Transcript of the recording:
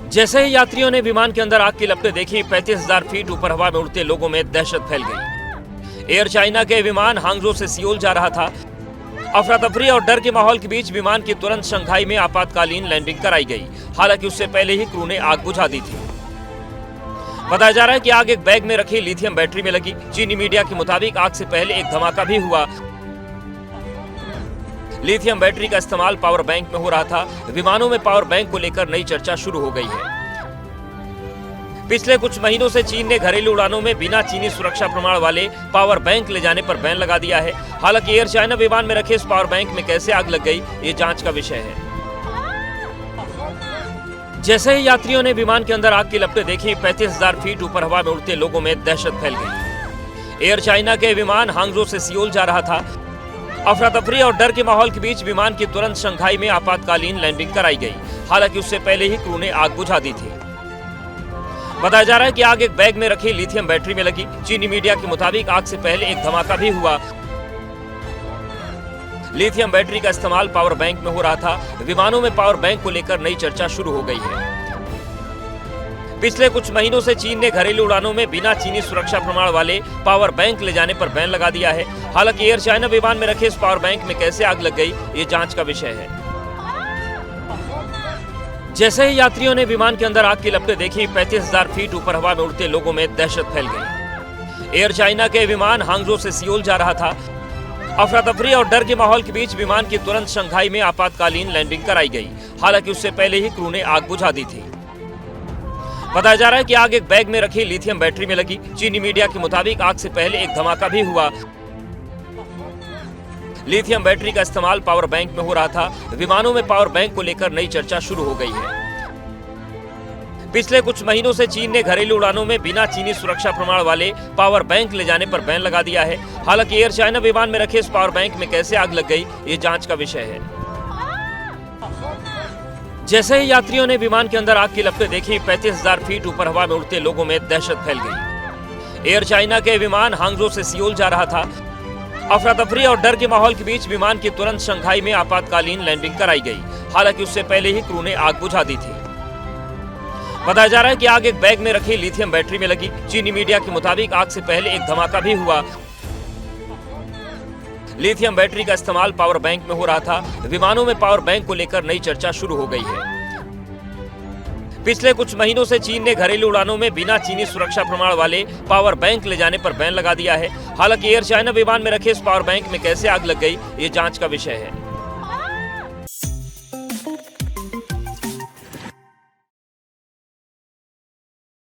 जैसे ही यात्रियों ने विमान के अंदर आग की लपटें देखी, 35,000 फीट ऊपर हवा में उड़ते लोगों में दहशत फैल गई। एयर चाइना के विमान हांगझो से सियोल जा रहा था। अफरा तफरी और डर के माहौल के बीच विमान की तुरंत शंघाई में आपातकालीन लैंडिंग कराई गई। हालांकि उससे पहले ही क्रू ने आग बुझा दी थी। बताया जा रहा है कि आग एक बैग में रखी लिथियम बैटरी में लगी। चीनी मीडिया के मुताबिक आग से पहले एक धमाका भी हुआ। लिथियम बैटरी का इस्तेमाल पावर बैंक में हो रहा था। विमानों में पावर बैंक को लेकर नई चर्चा शुरू हो गई है। पिछले कुछ महीनों से चीन ने घरेलू उड़ानों में बिना चीनी सुरक्षा प्रमाण वाले पावर बैंक ले जाने पर बैन लगा दिया है। हालांकि एयर चाइना विमान में रखे इस पावर बैंक में कैसे आग लग गई, ये जांच का विषय है। जैसे ही यात्रियों ने विमान के अंदर आग की लपटें देखी, 35,000 फीट ऊपर हवा में उड़ते लोगों में दहशत फैल गई। एयर चाइना के विमान हांगझो से सियोल जा रहा था। अफरा तफरी और डर के माहौल के बीच विमान की तुरंत शंघाई में आपातकालीन लैंडिंग कराई गई। हालांकि उससे पहले ही क्रू ने आग बुझा दी थी। बताया जा रहा है कि आग एक बैग में रखी लिथियम बैटरी में लगी। चीनी मीडिया के मुताबिक आग से पहले एक धमाका भी हुआ। लिथियम बैटरी का इस्तेमाल पावर बैंक में हो रहा था। विमानों में पावर बैंक को लेकर नई चर्चा शुरू हो गई है। पिछले कुछ महीनों से चीन ने घरेलू उड़ानों में बिना चीनी सुरक्षा प्रमाण वाले पावर बैंक ले जाने पर बैन लगा दिया है। हालांकि एयर चाइना विमान में रखे इस पावर बैंक में कैसे आग लग गई, ये जांच का विषय है। जैसे ही यात्रियों ने विमान के अंदर आग की लपटें देखी, 35,000 फीट ऊपर हवा में उड़ते लोगों में दहशत फैल गई। एयर चाइना के विमान हांगझो से सियोल जा रहा था। अफरा तफरी और डर के माहौल के बीच विमान की तुरंत शंघाई में आपातकालीन लैंडिंग कराई गई। हालांकि उससे पहले ही क्रू ने आग बुझा दी थी। बताया जा रहा है कि आग एक बैग में रखी लिथियम बैटरी में लगी। चीनी मीडिया के मुताबिक आग से पहले एक धमाका भी हुआ। लिथियम बैटरी का इस्तेमाल पावर बैंक में हो रहा था। विमानों में पावर बैंक को लेकर नई चर्चा शुरू हो गई है। पिछले कुछ महीनों से चीन ने घरेलू उड़ानों में बिना चीनी सुरक्षा प्रमाण वाले पावर बैंक ले जाने पर बैन लगा दिया है। हालांकि एयर चाइना विमान में रखे इस पावर बैंक में कैसे आग लग गई, ये जांच का विषय है। जैसे ही यात्रियों ने विमान के अंदर आग की लपटें देखी, 35,000 फीट ऊपर हवा में उड़ते लोगों में दहशत फैल गई। एयर चाइना के विमान हांगझो से सियोल जा रहा था। अफरा तफरी और डर के माहौल के बीच विमान की तुरंत शंघाई में आपातकालीन लैंडिंग कराई गई। हालांकि उससे पहले ही क्रू ने आग बुझा दी थी। बताया जा रहा है कि आग एक बैग में रखी लिथियम बैटरी में लगी। चीनी मीडिया के मुताबिक आग से पहले एक धमाका भी हुआ। लिथियम बैटरी का इस्तेमाल पावर बैंक में हो रहा था। विमानों में पावर बैंक को लेकर नई चर्चा शुरू हो गई है। पिछले कुछ महीनों से चीन ने घरेलू उड़ानों में बिना चीनी सुरक्षा प्रमाण वाले पावर बैंक ले जाने पर बैन लगा दिया है। हालांकि एयर चाइना विमान में रखे इस पावर बैंक में कैसे आग लग गई, ये जांच का विषय है।